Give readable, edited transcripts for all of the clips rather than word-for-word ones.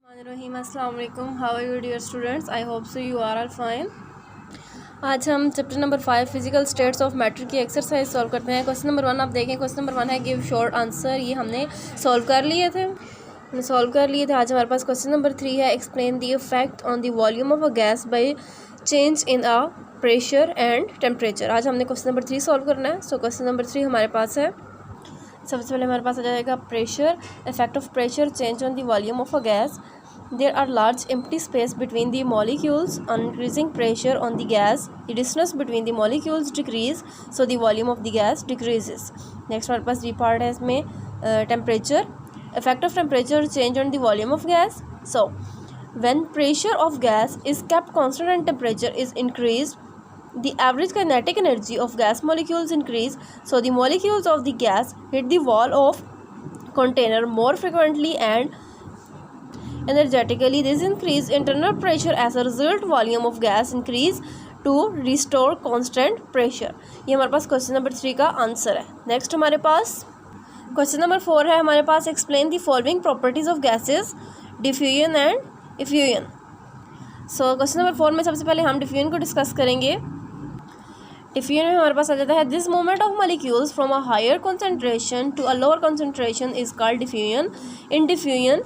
रहीम अस्सलाम वालेकुम। How are you dear students? I hope so you are all fine. आज हम chapter number 5 physical states of matter की exercise solve करते हैं। क्वेश्चन नंबर 1 आप देखें। क्वेश्चन नंबर 1 है गिव शॉर्ट आंसर। ये हमने सॉल्व कर लिए थे। आज हमारे पास क्वेश्चन नंबर 3 है explain the effect on the volume of a gas by change in a pressure and temperature. आज हमने क्वेश्चन नंबर 3 सॉल्व करना है। सो क्वेश्चन नंबर 3 हमारे पास है। सबसे पहले हमारे पास आ जाएगा pressure, effect of pressure change on the volume of a gas. There are large empty space between the molecules. On increasing pressure on the gas, the distance between the molecules decrease, so the volume of the gas decreases. Next हमारे पास part है इसमें temperature, effect of temperature change on the volume of gas. So when pressure of gas is kept constant and temperature is increased, the average kinetic energy of gas molecules increase, so the molecules of the gas hit the wall of container more frequently and energetically. This increase internal pressure. As a result, volume of gas increase to restore constant pressure. ये हमारे पास question number 3 का answer है। Next हमारे पास question number 4 है हमारे पास explain the following properties of gases diffusion and effusion. So question number 4 में सबसे पहले हम डिफ्यूजन को डिस्कस करेंगे। डिफ्यूजन में हमारे पास आ जाता है this movement of molecules from a higher concentration to a lower concentration is called diffusion. In diffusion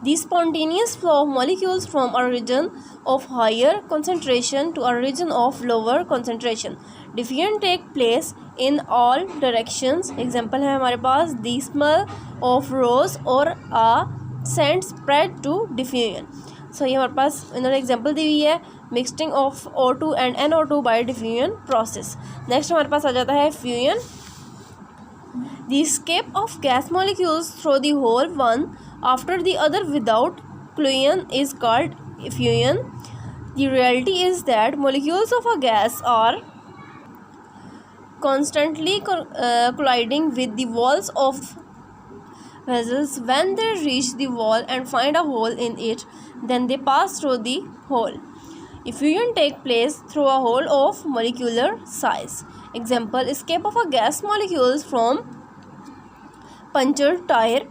the spontaneous flow of molecules from a region of higher concentration to a region of lower concentration. Diffusion take place in all directions. Example है हमारे पास the smell of rose or a scent spread to diffusion. So ये हमारे पास इन्होंने example दी हुई है mixing of O2 and NO2 by diffusion process. Next हमारे पास आ जाता है fusion. The escape of gas molecules through the hole one after the other without collision is called effusion. The reality is that molecules of a gas are constantly colliding with the walls of vessels. When they reach the wall and find a hole in it, then they pass through the hole. Effusion takes place through a hole of molecular size. Example, escape of a gas molecules from punctured tire.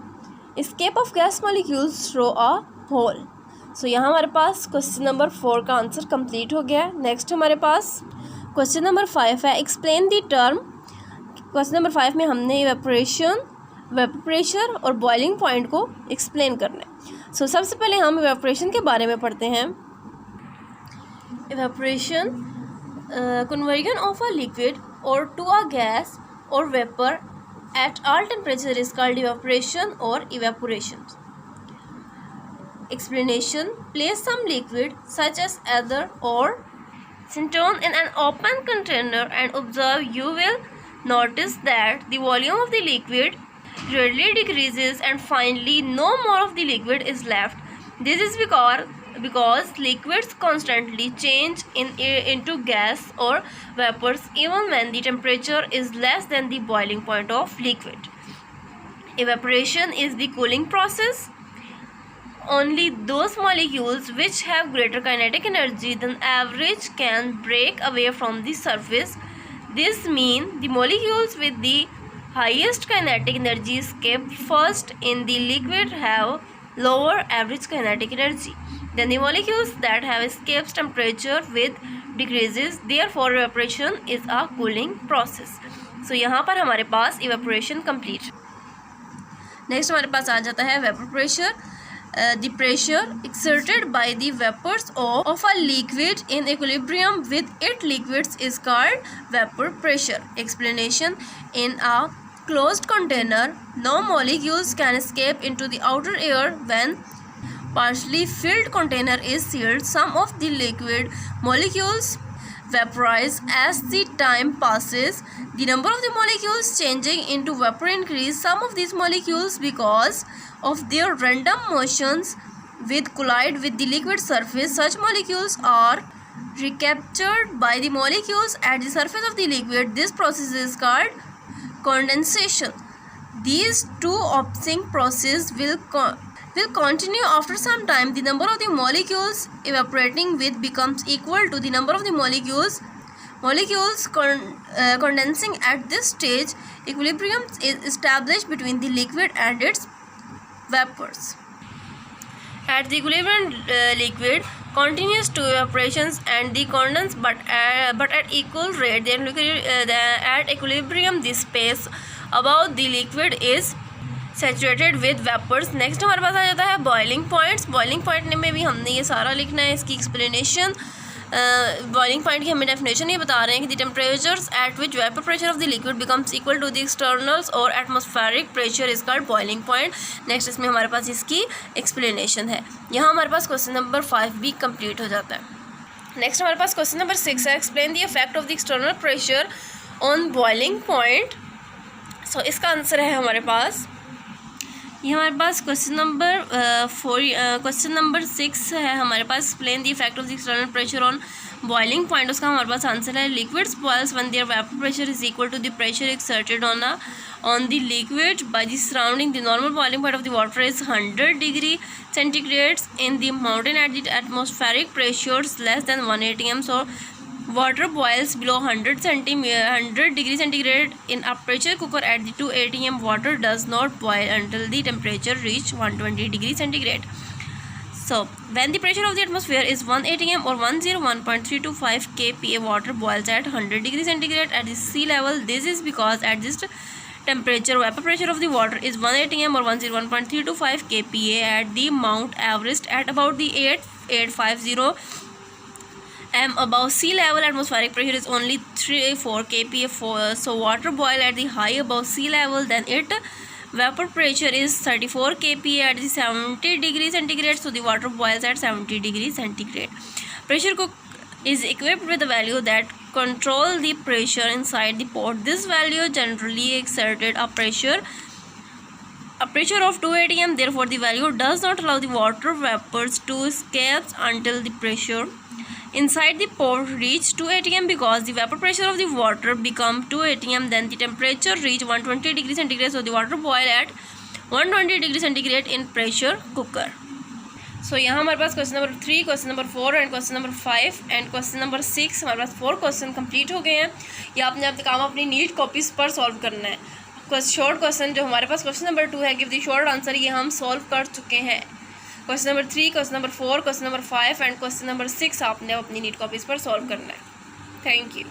Escape of gas molecules through a hole. So यहाँ हमारे पास question number 4 का answer complete हो गया है। Next हमारे पास question number 5 है explain the term. Question number 5 में हमने इवेपोरेशन, वेपर प्रेशर और बॉइलिंग पॉइंट को एक्सप्लेन करना है। सो सबसे पहले हम इवेपोरेशन के बारे में पढ़ते हैं। Evaporation conversion of a liquid और टू अ गैस और vapour at all temperature is called evaporation or evaporation. Explanation, place some liquid such as ether or acetone in an open container and observe. You will notice that the volume of the liquid gradually decreases and finally no more of the liquid is left. This is because liquids constantly change into gas or vapors even when the temperature is less than the boiling point of liquid. Evaporation is the cooling process. Only those molecules which have greater kinetic energy than average can break away from the surface. This means the molecules with the highest kinetic energy escape first in the liquid have lower average kinetic energy then the molecules that have escaped temperature with decreases. Therefore evaporation is a cooling process. So यहाँ पर हमारे पास evaporation complete. Next हमारे पास आ जाता है vapor pressure. The pressure exerted by the vapors of a liquid in equilibrium with its liquids is called vapor pressure. Explanation, in a closed container no molecules can escape into the outer air. When partially filled container is sealed, some of the liquid molecules vaporize. As the time passes, the number of the molecules changing into vapor increase. Some of these molecules, because of their random motions, collide with the liquid surface. Such molecules are recaptured by the molecules at the surface of the liquid. This process is called condensation. These two opposing processes will continue. After some time, the number of the molecules evaporating with becomes equal to the number of the molecules condensing. At this stage, equilibrium is established between the liquid and its vapors. At the equilibrium, liquid continues to evaporations and the condense, but at equal rate. At equilibrium, the space above the liquid is saturated with vapours. Next हमारे पास आ जाता है boiling points. Boiling point में भी हमने ये सारा लिखना है, इसकी एक्सप्लेनेशन. बॉइलिंग पॉइंट की हमें डेफिनेशन ये बता रहे हैं कि the temperatures at which vapour pressure of the liquid becomes equal to the externals और atmospheric pressure is called boiling point. Next इसमें हमारे पास इसकी एक्सप्लेनेशन है. यहाँ हमारे पास क्वेश्चन नंबर 5 भी कंप्लीट हो जाता है. नेक्स्ट हमारे पास क्वेश्चन नंबर 6 है, explain the effect of the external pressure on boiling point. So इसका आंसर है हमारे पास, ये हमारे पास क्वेश्चन नंबर 6 है हमारे पास. Explain the effect of the external pressure on boiling point. उसका हमारे पास आंसर है, liquids boils when their vapour pressure is equal to the pressure exerted on the liquid by the surrounding. The normal boiling point of the water is 100 degree centigrade in the mountain at the atmospheric pressures less than 1 atm. So water boils below 100 degree centigrade in a pressure cooker at the 2 atm. Water does not boil until the temperature reach 120 degree centigrade. So when the pressure of the atmosphere is 1 atm or 101.325 kPa, water boils at 100 degree centigrade at the sea level. This is because at this temperature vapor pressure of the water is 1 atm or 101.325 kPa at the Mount Everest at about the 8850 m above sea level. Atmospheric pressure is only 34 kPa. So water boil at the high above sea level, then its vapor pressure is 34 kPa at the 70 degree centigrade. So the water boils at 70 degree centigrade. Pressure cook is equipped with a value that control the pressure inside the pot. This value generally exerted a pressure of 2 atm. Therefore the value does not allow the water vapors to escape until the pressure inside the pot reach 2 atm. Because the vapor pressure of the water become 2 atm, then the temperature reach 120 degree centigrade. So the water boil at 120 degree centigrade in pressure cooker. So यहाँ हमारे पास question number 3, question number 4 and question number 5 and question number 6 हमारे पास 4 question complete हो गए हैं. ये आपने अब काम अपनी नीट कॉपीज़ पर सॉल्व करना है. शॉर्ट क्वेश्चन जो हमारे पास क्वेश्चन नंबर 2 है, गिव द शॉर्ट आंसर, ये हम सॉल्व कर चुके हैं. Question number 3, question number 4, question number 5 and question number 6 आपने अपनी नीट कॉपीज़ पर सॉल्व करना है. Thank you.